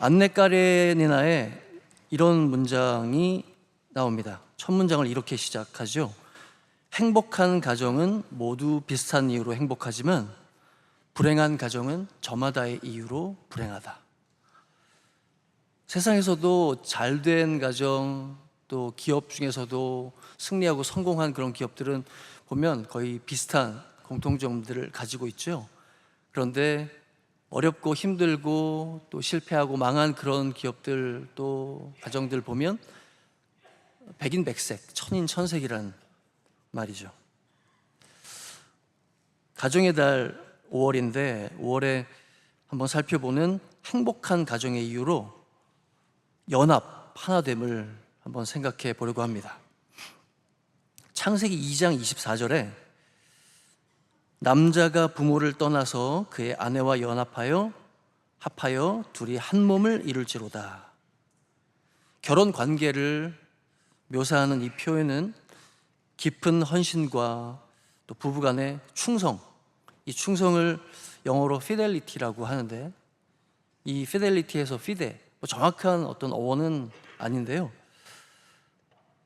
안내 까레니나에 이런 문장이 나옵니다. 첫 문장을 이렇게 시작하죠. 행복한 가정은 모두 비슷한 이유로 행복하지만 불행한 가정은 저마다의 이유로 불행하다. 세상에서도 잘된 가정, 또 기업 중에서도 승리하고 성공한 그런 기업들은 보면 거의 비슷한 공통점들을 가지고 있죠. 그런데 어렵고 힘들고 또 실패하고 망한 그런 기업들 또 가정들 보면 백인백색, 천인천색이라는 말이죠. 가정의 달 5월인데 5월에 한번 살펴보는 행복한 가정의 이유로 연합, 하나됨을 한번 생각해 보려고 합니다. 창세기 2장 24절에 남자가 부모를 떠나서 그의 아내와 합하여 둘이 한 몸을 이룰지로다. 결혼 관계를 묘사하는 이 표현은 깊은 헌신과 또 부부간의 충성, 이 충성을 영어로 fidelity라고 하는데, 이 fidelity에서 fide, 정확한 어떤 어원은 아닌데요,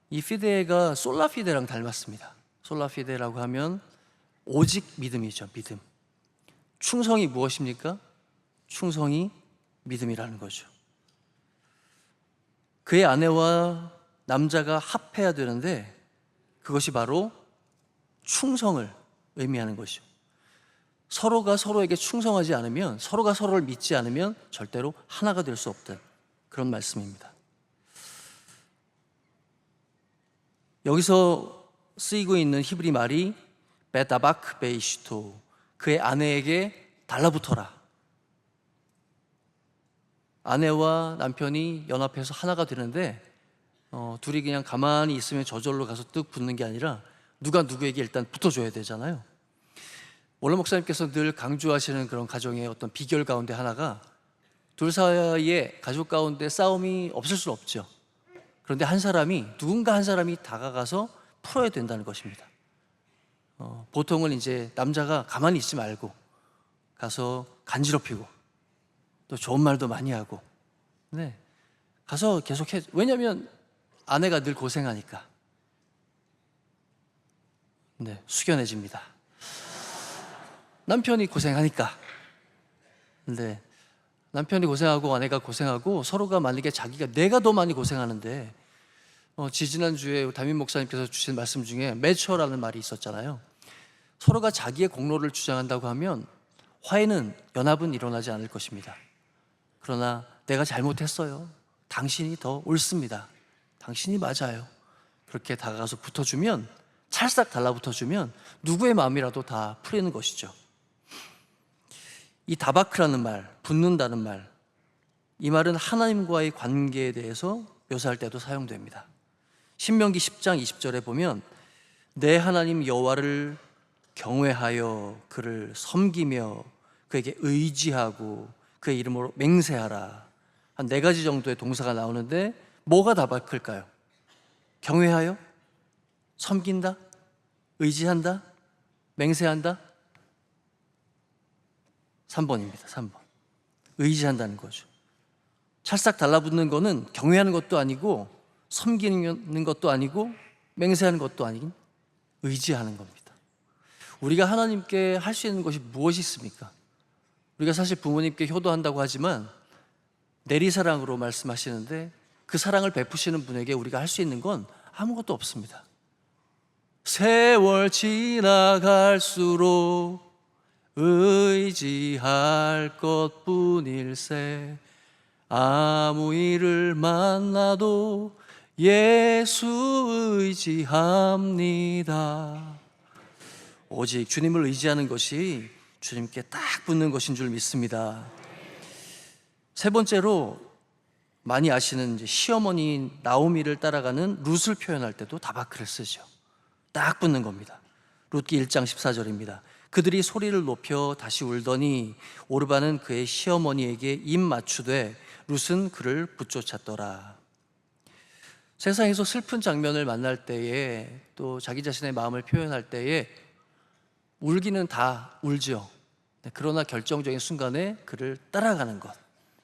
이 fide가 솔라 fide랑 닮았습니다. 솔라 fide라고 하면 오직 믿음이죠. 믿음. 충성이 무엇입니까? 충성이 믿음이라는 거죠. 그의 아내와 남자가 합해야 되는데 그것이 바로 충성을 의미하는 것이죠. 서로가 서로에게 충성하지 않으면, 서로가 서로를 믿지 않으면 절대로 하나가 될 수 없다는 그런 말씀입니다. 여기서 쓰이고 있는 히브리 말이 베다바크 베이시토, 그의 아내에게 달라붙어라. 아내와 남편이 연합해서 하나가 되는데 둘이 그냥 가만히 있으면 저절로 가서 뚝 붙는 게 아니라 누가 누구에게 일단 붙어줘야 되잖아요. 원로 목사님께서 늘 강조하시는 그런 가정의 어떤 비결 가운데 하나가 둘 사이에 가족 가운데 싸움이 없을 수 없죠. 그런데 누군가 한 사람이 다가가서 풀어야 된다는 것입니다. 보통은 이제 남자가 가만히 있지 말고 가서 간지럽히고 또 좋은 말도 많이 하고, 네, 가서 계속 왜냐하면 아내가 늘 고생하니까, 네, 숙연해집니다. 남편이 고생하니까, 네, 남편이 고생하고 아내가 고생하고 서로가 만약에 내가 더 많이 고생하는데, 지지난주에 담임 목사님께서 주신 말씀 중에 매처라는 말이 있었잖아요. 서로가 자기의 공로를 주장한다고 하면 연합은 일어나지 않을 것입니다. 그러나 내가 잘못했어요, 당신이 더 옳습니다, 당신이 맞아요, 그렇게 다가가서 붙어주면, 찰싹 달라붙어주면 누구의 마음이라도 다 풀리는 것이죠. 이 다바크라는 말, 붙는다는 말, 이 말은 하나님과의 관계에 대해서 묘사할 때도 사용됩니다. 신명기 10장 20절에 보면 내 하나님 여호와를 경외하여 그를 섬기며 그에게 의지하고 그의 이름으로 맹세하라. 한 4가지 정도의 동사가 나오는데 뭐가 다바크일까요? 경외하여? 섬긴다? 의지한다? 맹세한다? 3번입니다. 3번. 의지한다는 거죠. 찰싹 달라붙는 거는 경외하는 것도 아니고 섬기는 것도 아니고 맹세하는 것도 아닌 의지하는 겁니다. 우리가 하나님께 할 수 있는 것이 무엇이 있습니까? 우리가 사실 부모님께 효도한다고 하지만 내리사랑으로 말씀하시는데 그 사랑을 베푸시는 분에게 우리가 할 수 있는 건 아무것도 없습니다. 세월 지나갈수록 의지할 것뿐일세 아무 일을 만나도 예수 의지합니다. 오직 주님을 의지하는 것이 주님께 딱 붙는 것인 줄 믿습니다. 세 번째로 많이 아시는 이제 시어머니 나오미를 따라가는 룻을 표현할 때도 다바크를 쓰죠. 딱 붙는 겁니다. 룻기 1장 14절입니다. 그들이 소리를 높여 다시 울더니 오르바는 그의 시어머니에게 입 맞추되 룻은 그를 붙쫓았더라. 세상에서 슬픈 장면을 만날 때에 또 자기 자신의 마음을 표현할 때에 울기는 다 울죠. 그러나 결정적인 순간에 그를 따라가는 것,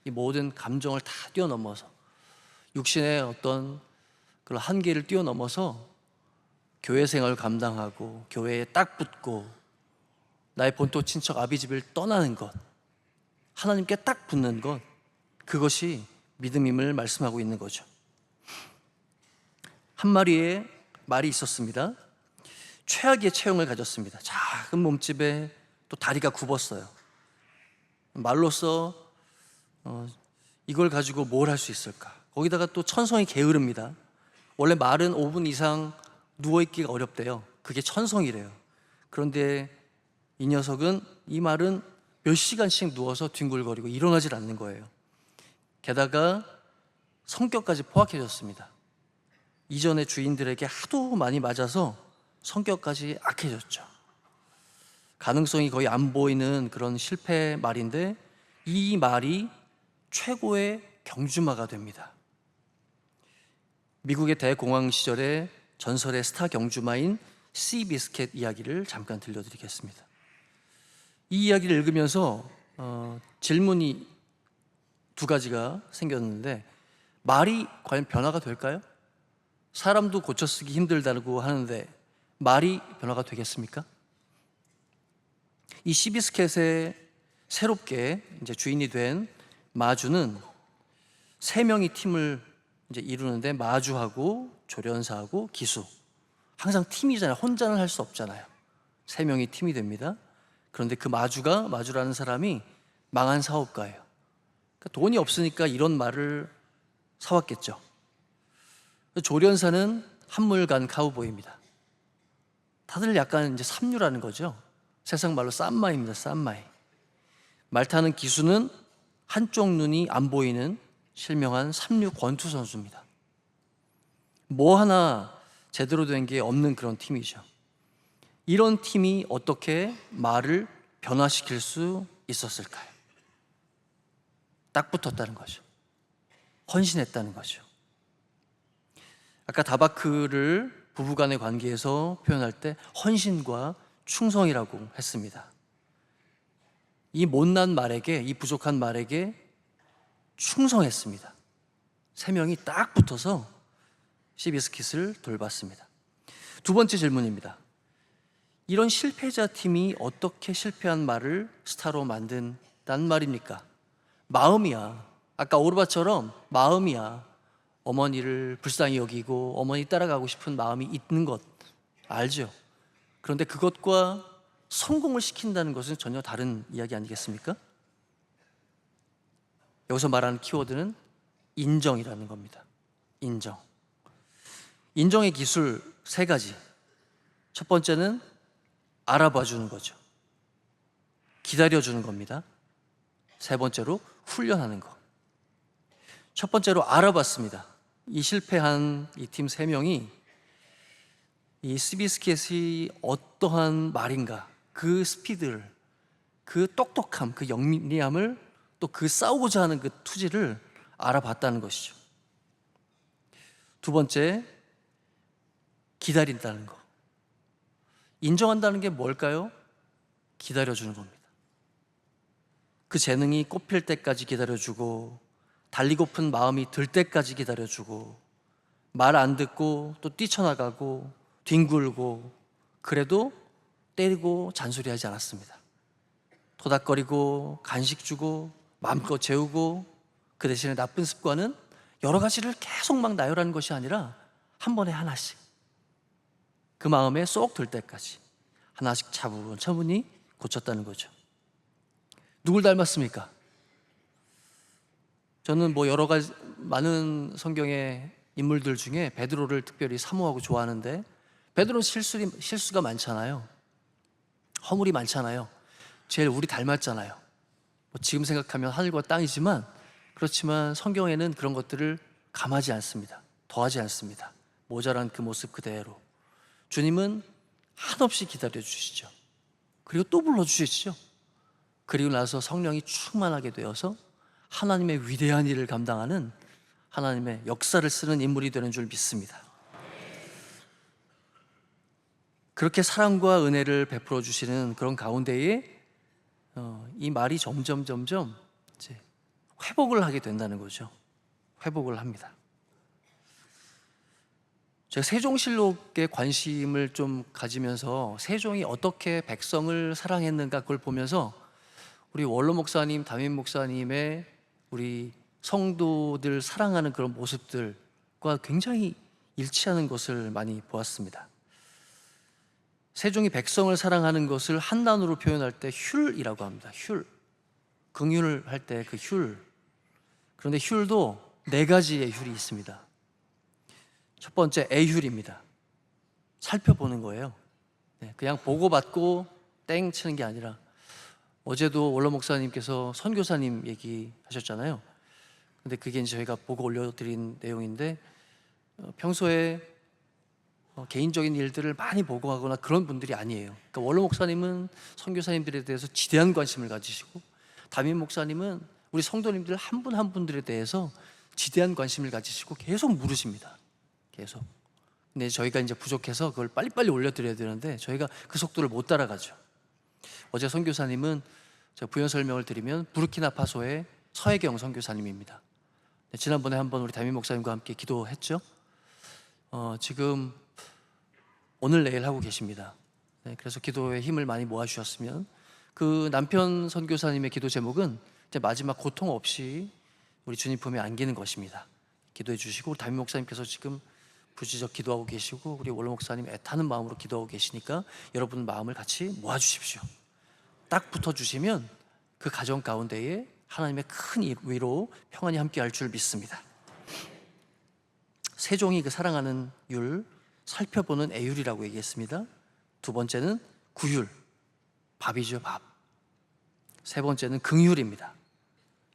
이 모든 감정을 다 뛰어넘어서 육신의 어떤 그런 한계를 뛰어넘어서 교회 생활을 감당하고 교회에 딱 붙고 나의 본토 친척 아비 집을 떠나는 것, 하나님께 딱 붙는 것, 그것이 믿음임을 말씀하고 있는 거죠. 한 마리의 말이 있었습니다. 최악의 체형을 가졌습니다. 작은 몸집에 또 다리가 굽었어요. 말로써 이걸 가지고 뭘 할 수 있을까? 거기다가 또 천성이 게으릅니다. 원래 말은 5분 이상 누워있기가 어렵대요. 그게 천성이래요. 그런데 이 녀석은, 이 말은 몇 시간씩 누워서 뒹굴거리고 일어나질 않는 거예요. 게다가 성격까지 포악해졌습니다. 이전의 주인들에게 하도 많이 맞아서 성격까지 악해졌죠. 가능성이 거의 안 보이는 그런 실패 말인데 이 말이 최고의 경주마가 됩니다. 미국의 대공황 시절에 전설의 스타 경주마인 시비스켓 이야기를 잠깐 들려드리겠습니다. 이 이야기를 읽으면서 질문이 두 가지가 생겼는데, 말이 과연 변화가 될까요? 사람도 고쳐 쓰기 힘들다고 하는데 말이 변화가 되겠습니까? 이 시비스켓의 새롭게 이제 주인이 된 마주는 세 명이 팀을 이제 이루는데, 마주하고 조련사하고 기수, 항상 팀이잖아요. 혼자는 할 수 없잖아요. 세 명이 팀이 됩니다. 그런데 그 마주라는 사람이 망한 사업가예요. 그러니까 돈이 없으니까 이런 말을 사왔겠죠. 조련사는 한물간 카우보이입니다. 다들 약간 이제 삼류라는 거죠. 세상 말로 쌈마입니다. 쌈마이. 말 타는 기수는 한쪽 눈이 안 보이는 실명한 삼류 권투 선수입니다. 뭐 하나 제대로 된 게 없는 그런 팀이죠. 이런 팀이 어떻게 말을 변화시킬 수 있었을까요? 딱 붙었다는 거죠. 헌신했다는 거죠. 아까 다바크를 부부간의 관계에서 표현할 때 헌신과 충성이라고 했습니다. 이 못난 말에게, 이 부족한 말에게 충성했습니다. 세 명이 딱 붙어서 시비스킷을 돌봤습니다. 두 번째 질문입니다. 이런 실패자 팀이 어떻게 실패한 말을 스타로 만든단 말입니까? 마음이야. 아까 오르바처럼 마음이야. 어머니를 불쌍히 여기고 어머니 따라가고 싶은 마음이 있는 것 알죠? 그런데 그것과 성공을 시킨다는 것은 전혀 다른 이야기 아니겠습니까? 여기서 말하는 키워드는 인정이라는 겁니다. 인정. 인정의 기술 세 가지. 첫 번째는 알아봐 주는 거죠. 기다려 주는 겁니다. 세 번째로 훈련하는 거. 첫 번째로 알아봤습니다. 이 실패한 이 팀 세 명이 이 시비스켓이 어떠한 말인가, 그 스피드를, 그 똑똑함, 그 영리함을, 또 그 싸우고자 하는 그 투지를 알아봤다는 것이죠. 두 번째, 기다린다는 거. 인정한다는 게 뭘까요? 기다려주는 겁니다. 그 재능이 꽃필 때까지 기다려주고, 달리고픈 마음이 들 때까지 기다려주고, 말 안 듣고 또 뛰쳐나가고 뒹굴고, 그래도 때리고 잔소리하지 않았습니다. 토닥거리고 간식 주고 마음껏 재우고, 그 대신에 나쁜 습관은 여러 가지를 계속 막 나열하는 것이 아니라 한 번에 하나씩, 그 마음에 쏙 들 때까지 하나씩 차분히 고쳤다는 거죠. 누굴 닮았습니까? 저는 뭐 여러 가지 많은 성경의 인물들 중에 베드로를 특별히 사모하고 좋아하는데, 베드로는 실수가 많잖아요. 허물이 많잖아요. 제일 우리 닮았잖아요. 뭐 지금 생각하면 하늘과 땅이지만, 그렇지만 성경에는 그런 것들을 감하지 않습니다. 더하지 않습니다. 모자란 그 모습 그대로. 주님은 한없이 기다려 주시죠. 그리고 또 불러 주시죠. 그리고 나서 성령이 충만하게 되어서 하나님의 위대한 일을 감당하는, 하나님의 역사를 쓰는 인물이 되는 줄 믿습니다. 그렇게 사랑과 은혜를 베풀어 주시는 그런 가운데에 이 말이 점점 이제 회복을 하게 된다는 거죠. 회복을 합니다. 제가 세종실록에 관심을 좀 가지면서 세종이 어떻게 백성을 사랑했는가 그걸 보면서 우리 원로 목사님, 담임 목사님의 우리 성도들 사랑하는 그런 모습들과 굉장히 일치하는 것을 많이 보았습니다. 세종이 백성을 사랑하는 것을 한 단어로 표현할 때 휼이라고 합니다. 휼. 긍휼을 할 때 그 휼. 그런데 휼도 네 가지의 휼이 있습니다. 첫 번째 애휼입니다. 살펴보는 거예요. 그냥 보고받고 땡 치는 게 아니라, 어제도 원로 목사님께서 선교사님 얘기하셨잖아요. 근데 그게 이제 저희가 보고 올려드린 내용인데, 평소에 개인적인 일들을 많이 보고하거나 그런 분들이 아니에요. 그러니까 원로 목사님은 선교사님들에 대해서 지대한 관심을 가지시고, 담임 목사님은 우리 성도님들 한 분 한 분들에 대해서 지대한 관심을 가지시고 계속 물으십니다. 계속. 근데 저희가 이제 부족해서 그걸 빨리빨리 올려드려야 되는데 저희가 그 속도를 못 따라가죠. 어제 선교사님은 제가 부연 설명을 드리면 부르키나파소의 서혜경 선교사님입니다. 지난번에 한번 우리 담임 목사님과 함께 기도했죠. 지금 오늘 내일 하고 계십니다. 그래서 기도에 힘을 많이 모아주셨으면, 그 남편 선교사님의 기도 제목은 이제 마지막 고통 없이 우리 주님 품에 안기는 것입니다. 기도해 주시고, 우리 담임 목사님께서 지금 부지적 기도하고 계시고, 우리 원로 목사님 애타는 마음으로 기도하고 계시니까 여러분 마음을 같이 모아주십시오. 딱 붙어주시면 그 가정 가운데에 하나님의 큰 위로, 평안이 함께할 줄 믿습니다. 세종이 그 사랑하는 율, 살펴보는 애율이라고 얘기했습니다. 두 번째는 구율, 밥이죠, 밥. 세 번째는 긍휼입니다.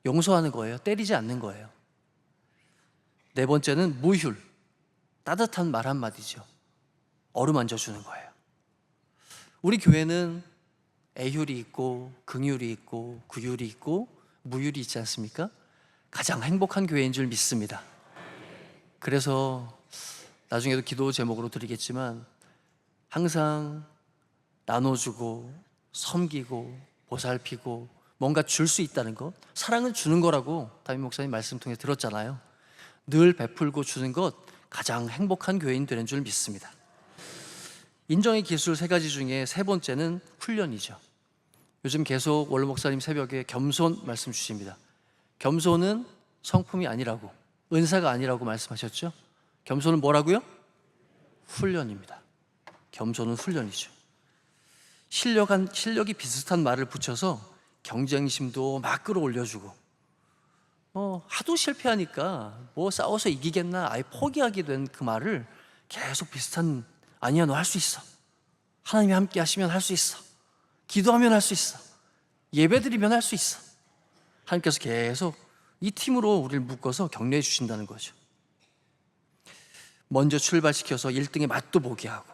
용서하는 거예요. 때리지 않는 거예요. 네 번째는 무휼, 따뜻한 말 한마디죠. 어루만져 주는 거예요. 우리 교회는 애휼이 있고 긍휼이 있고 구휼이 있고 무휼이 있지 않습니까? 가장 행복한 교회인 줄 믿습니다. 그래서 나중에도 기도 제목으로 드리겠지만, 항상 나눠주고 섬기고 보살피고 뭔가 줄 수 있다는 것, 사랑은 주는 거라고 담임 목사님 말씀 통해 들었잖아요. 늘 베풀고 주는 것, 가장 행복한 교회인 되는 줄 믿습니다. 인정의 기술 세 가지 중에 세 번째는 훈련이죠. 요즘 계속 원로 목사님 새벽에 겸손 말씀 주십니다. 겸손은 성품이 아니라고, 은사가 아니라고 말씀하셨죠. 겸손은 뭐라고요? 훈련입니다. 겸손은 훈련이죠. 실력이 비슷한 말을 붙여서 경쟁심도 막 끌어올려주고, 하도 실패하니까 뭐 싸워서 이기겠나 아예 포기하게 된 그 말을 계속 비슷한, 아니야 너 할 수 있어, 하나님이 함께 하시면 할 수 있어, 기도하면 할 수 있어, 예배드리면 할 수 있어, 하나님께서 계속 이 팀으로 우리를 묶어서 격려해 주신다는 거죠. 먼저 출발시켜서 1등의 맛도 보게 하고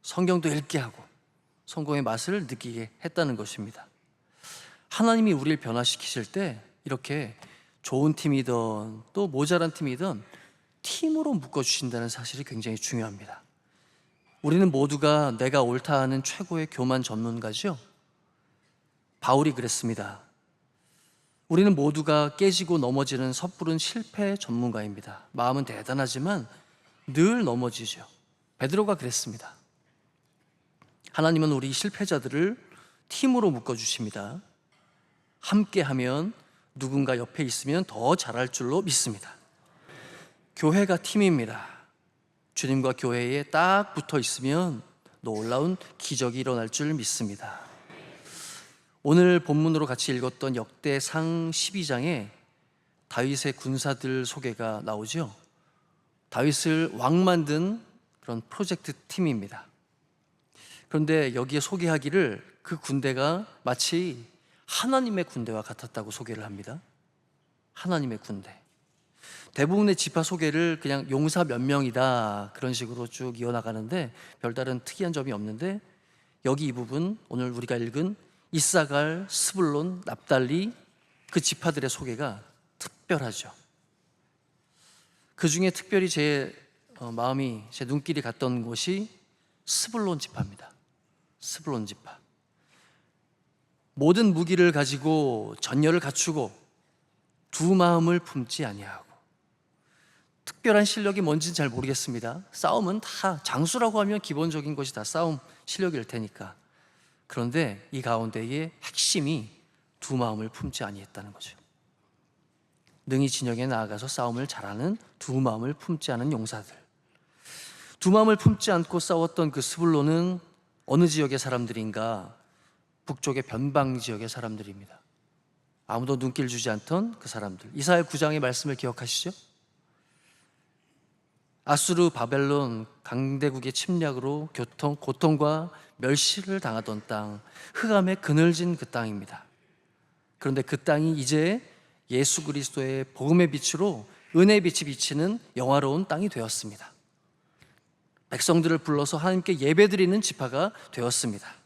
성경도 읽게 하고 성공의 맛을 느끼게 했다는 것입니다. 하나님이 우리를 변화시키실 때 이렇게 좋은 팀이든 또 모자란 팀이든 팀으로 묶어주신다는 사실이 굉장히 중요합니다. 우리는 모두가 내가 옳다 하는 최고의 교만 전문가죠. 바울이 그랬습니다. 우리는 모두가 깨지고 넘어지는 섣부른 실패 전문가입니다. 마음은 대단하지만 늘 넘어지죠. 베드로가 그랬습니다. 하나님은 우리 실패자들을 팀으로 묶어주십니다. 함께하면, 누군가 옆에 있으면 더 잘할 줄로 믿습니다. 교회가 팀입니다. 주님과 교회에 딱 붙어 있으면 놀라운 기적이 일어날 줄 믿습니다. 오늘 본문으로 같이 읽었던 역대상 12장에 다윗의 군사들 소개가 나오죠. 다윗을 왕 만든 그런 프로젝트 팀입니다. 그런데 여기에 소개하기를 그 군대가 마치 하나님의 군대와 같았다고 소개를 합니다. 하나님의 군대. 대부분의 지파 소개를 그냥 용사 몇 명이다 그런 식으로 쭉 이어나가는데 별다른 특이한 점이 없는데, 여기 이 부분, 오늘 우리가 읽은 이사갈, 스불론, 납달리 그 지파들의 소개가 특별하죠. 그 중에 특별히 제 마음이, 제 눈길이 갔던 곳이 스불론 지파입니다. 스불론 지파. 모든 무기를 가지고 전열을 갖추고 두 마음을 품지 아니하고. 특별한 실력이 뭔지는 잘 모르겠습니다. 싸움은 다 장수라고 하면 기본적인 것이 다 싸움 실력일 테니까. 그런데 이 가운데의 핵심이 두 마음을 품지 아니했다는 거죠. 능히 진영에 나아가서 싸움을 잘하는 두 마음을 품지 않은 용사들. 두 마음을 품지 않고 싸웠던 그 스불론은 어느 지역의 사람들인가? 북쪽의 변방 지역의 사람들입니다. 아무도 눈길 주지 않던 그 사람들. 이사야 9장의 말씀을 기억하시죠? 아수르 바벨론 강대국의 침략으로 고통과 멸시를 당하던 땅, 흑암에 그늘진 그 땅입니다. 그런데 그 땅이 이제 예수 그리스도의 복음의 빛으로 은혜의 빛이 비치는 영화로운 땅이 되었습니다. 백성들을 불러서 하나님께 예배드리는 지파가 되었습니다.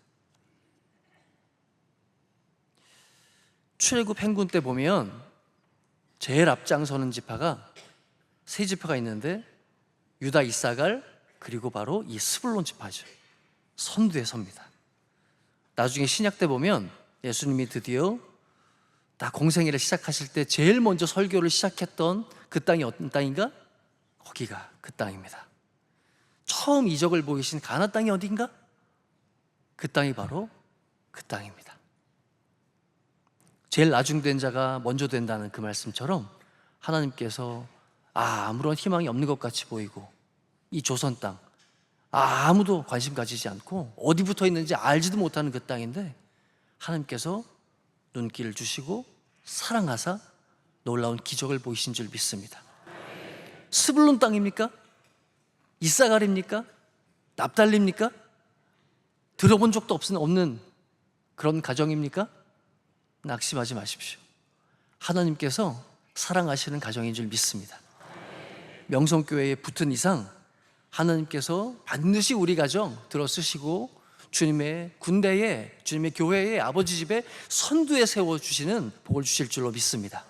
출애굽 행군 때 보면 제일 앞장서는 지파가 세 지파가 있는데 유다, 이사갈, 그리고 바로 이 스불론 지파죠. 선두에 섭니다. 나중에 신약 때 보면 예수님이 드디어 다 공생애를 시작하실 때 제일 먼저 설교를 시작했던 그 땅이 어떤 땅인가? 거기가 그 땅입니다. 처음 이적을 보이신 가나안 땅이 어딘가? 그 땅이 바로 그 땅입니다. 제일 나중된 자가 먼저 된다는 그 말씀처럼 하나님께서 아무런 희망이 없는 것 같이 보이고 이 조선 땅 아무도 관심 가지지 않고 어디 붙어 있는지 알지도 못하는 그 땅인데 하나님께서 눈길을 주시고 사랑하사 놀라운 기적을 보이신 줄 믿습니다. 스불론 땅입니까? 이사갈입니까? 납달리입니까? 들어본 적도 없는 그런 가정입니까? 낙심하지 마십시오. 하나님께서 사랑하시는 가정인 줄 믿습니다. 명성교회에 붙은 이상 하나님께서 반드시 우리 가정 들어쓰시고 주님의 군대에, 주님의 교회에, 아버지 집에 선두에 세워주시는 복을 주실 줄로 믿습니다.